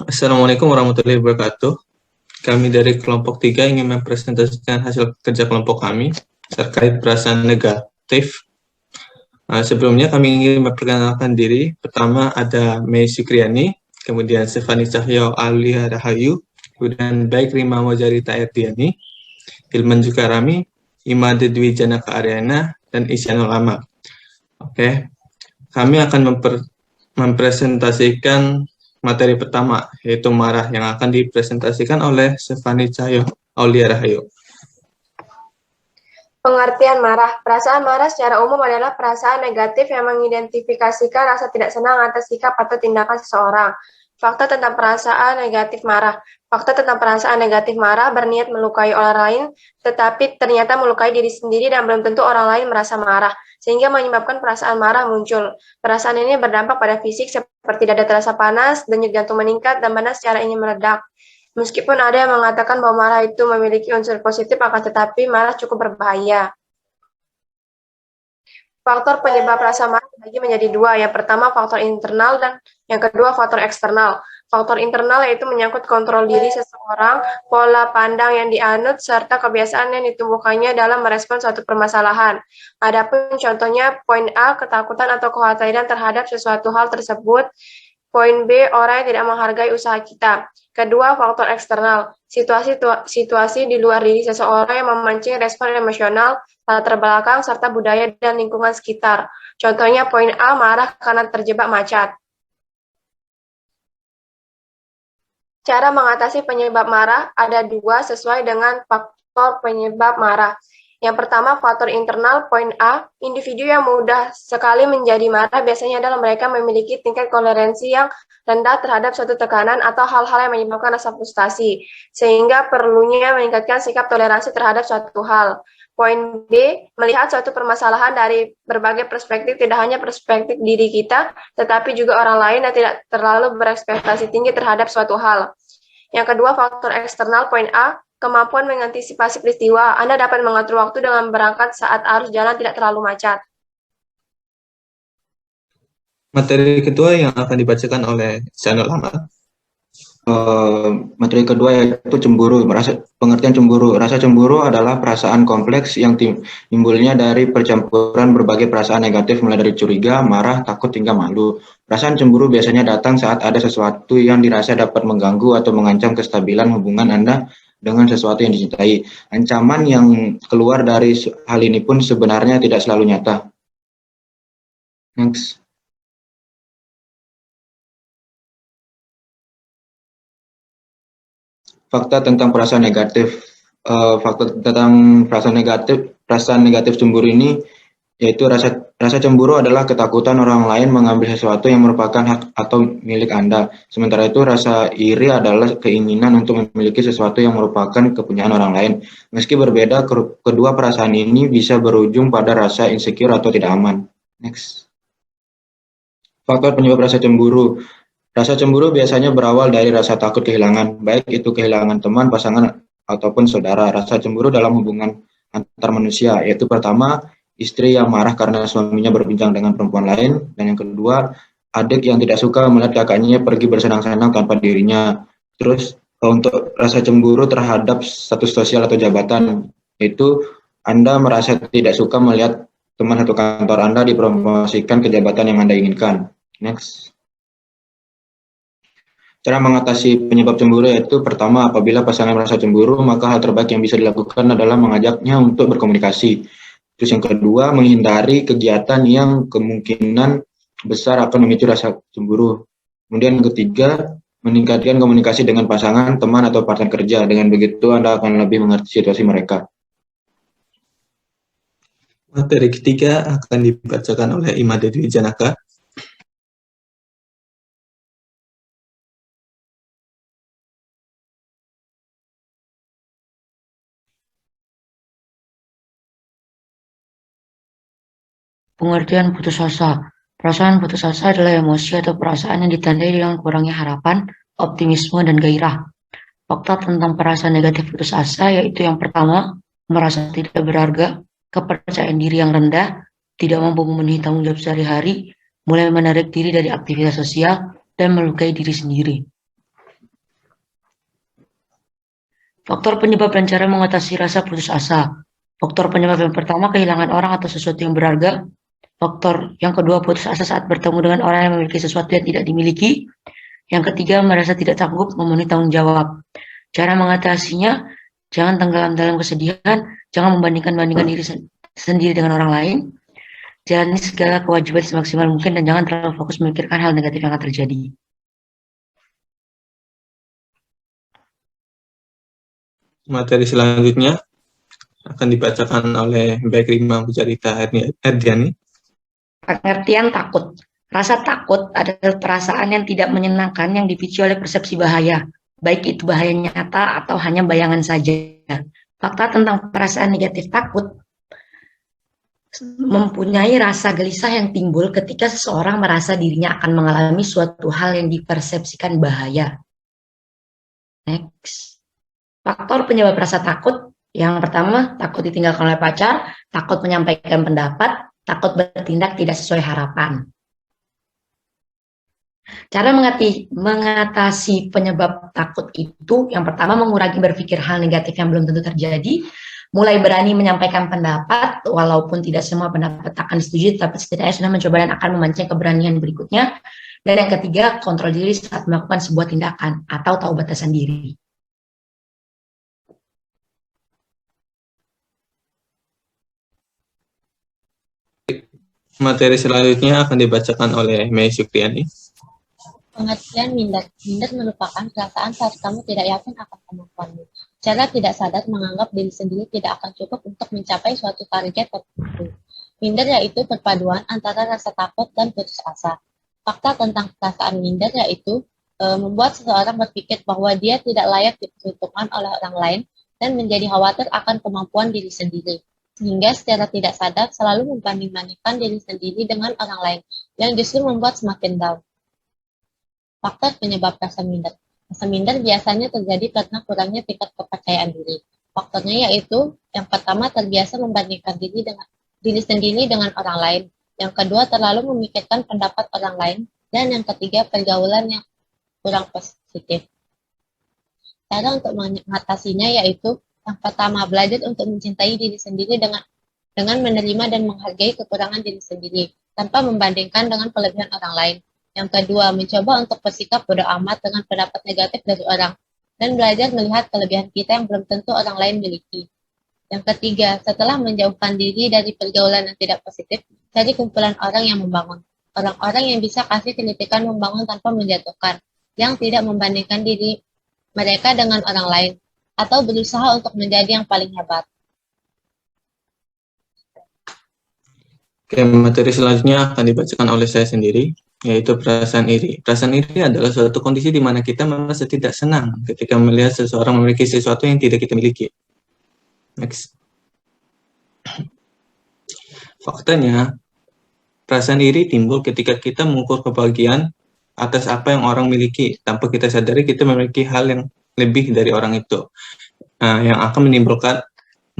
Assalamualaikum warahmatullahi wabarakatuh. Kami dari kelompok 3 ingin mempresentasikan hasil kerja kelompok kami terkait perasaan negatif. Sebelumnya kami ingin memperkenalkan diri. Pertama ada Mei Sukriani, kemudian Stefani Cahyo Aulia Rahayu, kemudian Baik Rima Mojarita Erdiani, Hilman Jukarami, Imade Dwi Janaka Aryana, dan Isyanul Amal. Oke, kami akan mempresentasikan materi pertama, yaitu marah, yang akan dipresentasikan oleh Stefani Cahyo Aulia Rahayu. Pengertian marah. Perasaan marah secara umum adalah perasaan negatif yang mengidentifikasikan rasa tidak senang atas sikap atau tindakan seseorang. Fakta tentang perasaan negatif marah. Fakta tentang perasaan negatif marah berniat melukai orang lain, tetapi ternyata melukai diri sendiri dan belum tentu orang lain merasa marah, sehingga menyebabkan perasaan marah muncul. Perasaan ini berdampak pada fisik seperti dada terasa panas, denyut jantung meningkat, dan badan secara ingin meledak. Meskipun ada yang mengatakan bahwa marah itu memiliki unsur positif, akan tetapi marah cukup berbahaya. Faktor penyebab rasa marah dibagi menjadi dua. Yang pertama faktor internal dan yang kedua faktor eksternal. Faktor internal yaitu menyangkut kontrol diri seseorang, pola pandang yang dianut, serta kebiasaan yang ditumbuhkannya dalam merespon suatu permasalahan. Adapun contohnya poin A, ketakutan atau kekhawatiran terhadap sesuatu hal tersebut. Poin B, orang yang tidak menghargai usaha kita. Kedua, faktor eksternal. Situasi di luar diri seseorang yang memancing respon emosional, latar belakang, serta budaya dan lingkungan sekitar. Contohnya poin A, marah karena terjebak macet. Cara mengatasi penyebab marah ada dua sesuai dengan faktor penyebab marah. Yang pertama, faktor internal, poin A, individu yang mudah sekali menjadi marah biasanya adalah mereka memiliki tingkat toleransi yang rendah terhadap suatu tekanan atau hal-hal yang menyebabkan rasa frustasi, sehingga perlunya meningkatkan sikap toleransi terhadap suatu hal. Poin B, melihat suatu permasalahan dari berbagai perspektif, tidak hanya perspektif diri kita, tetapi juga orang lain dan tidak terlalu berekspektasi tinggi terhadap suatu hal. Yang kedua, faktor eksternal, poin A, kemampuan mengantisipasi peristiwa. Anda dapat mengatur waktu dengan berangkat saat arus jalan tidak terlalu macet. Materi kedua yang akan dibacakan oleh Isyanul Amal. Materi kedua yaitu cemburu. Pengertian cemburu. Rasa cemburu adalah perasaan kompleks yang timbulnya dari percampuran berbagai perasaan negatif mulai dari curiga, marah, takut, hingga malu. Perasaan cemburu biasanya datang saat ada sesuatu yang dirasa dapat mengganggu atau mengancam kestabilan hubungan Anda dengan sesuatu yang dicintai. Ancaman yang keluar dari hal ini pun sebenarnya tidak selalu nyata. Next. Fakta tentang perasaan negatif. Fakta tentang perasaan negatif cemburu ini yaitu rasa cemburu adalah ketakutan orang lain mengambil sesuatu yang merupakan hak atau milik Anda. Sementara itu rasa iri adalah keinginan untuk memiliki sesuatu yang merupakan kepunyaan orang lain. Meski berbeda, kedua perasaan ini bisa berujung pada rasa insecure atau tidak aman. Next. Faktor penyebab rasa cemburu. Rasa cemburu biasanya berawal dari rasa takut kehilangan, baik itu kehilangan teman, pasangan, ataupun saudara. Rasa cemburu dalam hubungan antar manusia, yaitu pertama, istri yang marah karena suaminya berbincang dengan perempuan lain, dan yang kedua, adik yang tidak suka melihat kakaknya pergi bersenang-senang tanpa dirinya. Terus, untuk rasa cemburu terhadap status sosial atau jabatan, yaitu Anda merasa tidak suka melihat teman satu kantor Anda dipromosikan ke jabatan yang Anda inginkan. Next. Cara mengatasi penyebab cemburu yaitu pertama, apabila pasangan merasa cemburu, maka hal terbaik yang bisa dilakukan adalah mengajaknya untuk berkomunikasi. Terus yang kedua, menghindari kegiatan yang kemungkinan besar akan memicu rasa cemburu. Kemudian yang ketiga, meningkatkan komunikasi dengan pasangan, teman, atau partner kerja. Dengan begitu, Anda akan lebih mengerti situasi mereka. Materi ketiga akan dibacakan oleh Imade Dwi Janaka. Pengertian putus asa. Perasaan putus asa adalah emosi atau perasaan yang ditandai dengan kurangnya harapan, optimisme, dan gairah. Fakta tentang perasaan negatif putus asa yaitu yang pertama, merasa tidak berharga, kepercayaan diri yang rendah, tidak mampu memenuhi tanggung jawab sehari-hari, mulai menarik diri dari aktivitas sosial, dan melukai diri sendiri. Faktor penyebab dan cara mengatasi rasa putus asa. Faktor penyebab yang pertama, kehilangan orang atau sesuatu yang berharga. Faktor yang kedua, putus asa saat bertemu dengan orang yang memiliki sesuatu yang tidak dimiliki. Yang ketiga, merasa tidak sanggup memenuhi tanggung jawab. Cara mengatasinya, jangan tenggelam dalam kesedihan, jangan membandingkan diri sendiri dengan orang lain. Jalani segala kewajiban semaksimal mungkin dan jangan terlalu fokus memikirkan hal negatif yang akan terjadi. Materi selanjutnya akan dibacakan oleh Mbak Rima Pujarita Erdiani. Pengertian takut. Rasa takut adalah perasaan yang tidak menyenangkan yang dipicu oleh persepsi bahaya, baik itu bahaya nyata atau hanya bayangan saja. Fakta tentang perasaan negatif takut mempunyai rasa gelisah yang timbul ketika seseorang merasa dirinya akan mengalami suatu hal yang dipersepsikan bahaya. Next. Faktor penyebab rasa takut. Yang pertama, takut ditinggalkan oleh pacar, takut menyampaikan pendapat, takut bertindak tidak sesuai harapan. Cara mengatasi penyebab takut itu, yang pertama mengurangi berpikir hal negatif yang belum tentu terjadi, mulai berani menyampaikan pendapat, walaupun tidak semua pendapat akan disetujui, tapi setidaknya sudah mencoba dan akan memancing keberanian berikutnya. Dan yang ketiga, kontrol diri saat melakukan sebuah tindakan, atau tahu batasan diri. Materi selanjutnya akan dibacakan oleh Mei Syukriani. Pengertian minder. Minder merupakan perasaan saat kamu tidak yakin akan kemampuanmu. Secara tidak sadar menganggap diri sendiri tidak akan cukup untuk mencapai suatu target tertentu. Minder yaitu perpaduan antara rasa takut dan putus asa. Fakta tentang perasaan minder yaitu membuat seseorang berpikir bahwa dia tidak layak diperhitungkan oleh orang lain dan menjadi khawatir akan kemampuan diri sendiri. Sehingga secara tidak sadar selalu membanding-bandingkan diri sendiri dengan orang lain yang justru membuat semakin down. Faktor penyebab rasa minder. Rasa minder biasanya terjadi karena kurangnya tingkat kepercayaan diri. Faktornya yaitu yang pertama terbiasa membandingkan diri sendiri dengan orang lain. Yang kedua terlalu memikirkan pendapat orang lain. Dan yang ketiga pergaulan yang kurang positif. Cara untuk mengatasinya yaitu yang pertama, belajar untuk mencintai diri sendiri dengan menerima dan menghargai kekurangan diri sendiri, tanpa membandingkan dengan kelebihan orang lain. Yang kedua, mencoba untuk bersikap bodo amat dengan pendapat negatif dari orang, dan belajar melihat kelebihan kita yang belum tentu orang lain miliki. Yang ketiga, setelah menjauhkan diri dari pergaulan yang tidak positif, cari kumpulan orang yang membangun. Orang-orang yang bisa kasih kritikan membangun tanpa menjatuhkan, yang tidak membandingkan diri mereka dengan orang lain, atau berusaha untuk menjadi yang paling hebat. Oke, materi selanjutnya akan dibacakan oleh saya sendiri, yaitu perasaan iri. Perasaan iri adalah suatu kondisi di mana kita merasa tidak senang ketika melihat seseorang memiliki sesuatu yang tidak kita miliki. Next. Faktanya, perasaan iri timbul ketika kita mengukur kebahagiaan atas apa yang orang miliki, tanpa kita sadari kita memiliki hal yang lebih dari orang itu, yang akan menimbulkan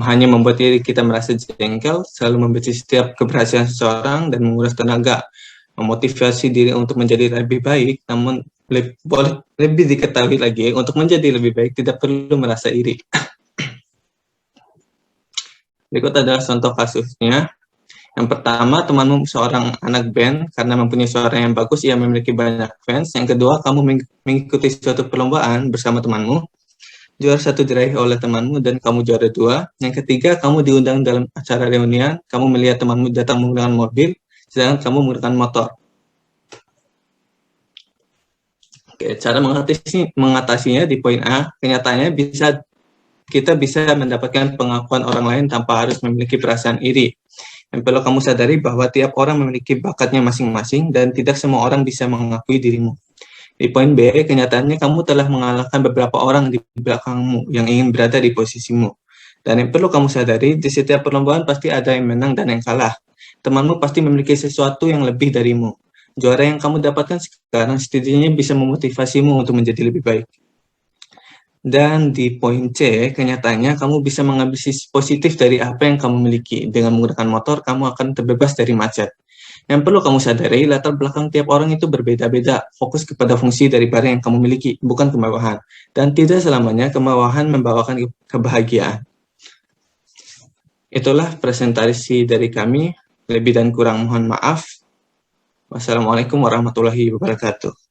hanya membuat diri kita merasa jengkel, selalu membenci setiap keberhasilan seseorang dan menguras tenaga, memotivasi diri untuk menjadi lebih baik. Namun lebih diketahui lagi, untuk menjadi lebih baik tidak perlu merasa iri. Berikut adalah contoh kasusnya. Yang pertama, temanmu seorang anak band, karena mempunyai suara yang bagus, ia memiliki banyak fans. Yang kedua, kamu mengikuti suatu perlombaan bersama temanmu, juara 1 diraih oleh temanmu dan kamu juara 2. Yang ketiga, kamu diundang dalam acara reunian, kamu melihat temanmu datang menggunakan mobil, sedangkan kamu menggunakan motor. Oke, cara mengatasinya di poin A, kenyataannya kita bisa mendapatkan pengakuan orang lain tanpa harus memiliki perasaan iri. Yang perlu kamu sadari bahwa tiap orang memiliki bakatnya masing-masing dan tidak semua orang bisa mengakui dirimu. Di poin B, kenyataannya kamu telah mengalahkan beberapa orang di belakangmu yang ingin berada di posisimu. Dan yang perlu kamu sadari, di setiap perlombaan pasti ada yang menang dan yang kalah. Temanmu pasti memiliki sesuatu yang lebih darimu. Juara yang kamu dapatkan sekarang setidaknya bisa memotivasimu untuk menjadi lebih baik. Dan di poin C, kenyataannya kamu bisa mengambil sisi positif dari apa yang kamu miliki. Dengan menggunakan motor, kamu akan terbebas dari macet. Yang perlu kamu sadari, latar belakang tiap orang itu berbeda-beda. Fokus kepada fungsi dari barang yang kamu miliki, bukan kemewahan. Dan tidak selamanya kemewahan membawakan kebahagiaan. Itulah presentasi dari kami. Lebih dan kurang mohon maaf. Wassalamualaikum warahmatullahi wabarakatuh.